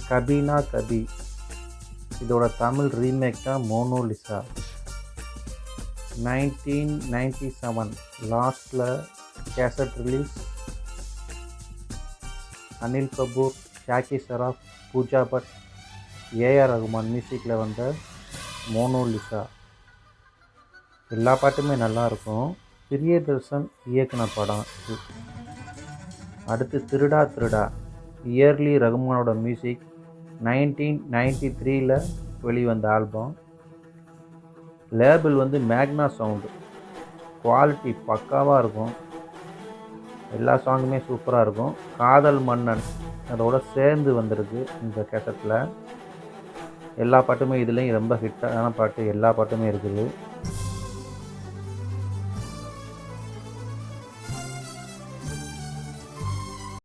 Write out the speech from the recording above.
கபீனா கபி. இதோட தமிழ் ரீமேக் தான் மோனோலிசா. 1997 லாஸ்ட்டில் cassette release. Anil Kapoor, Jackie Shroff, Pooja Bhatt, AR Rahman மியூசிக்கில் வந்த மோனோலிசா. எல்லா பாட்டுமே நல்லாயிருக்கும். பிரியதர்ஷன் இயக்குன படம் இது. அடுத்து திருடா திருடா. Yearly ரகுமானோட music. 1993 வெளிவந்த ஆல்பம். லேபிள் வந்து மேக்னா சவுண்டு. குவாலிட்டி பக்காவாக இருக்கும். எல்லா சாங்குமே சூப்பராக இருக்கும். காதல் மன்னன் அதோட சேர்ந்து வந்திருக்கு இந்த கேசட்டில். எல்லா பாட்டுமே இதுலேயும் ரொம்ப ஹிட்டான பாட்டு எல்லா பாட்டுமே இருக்குது.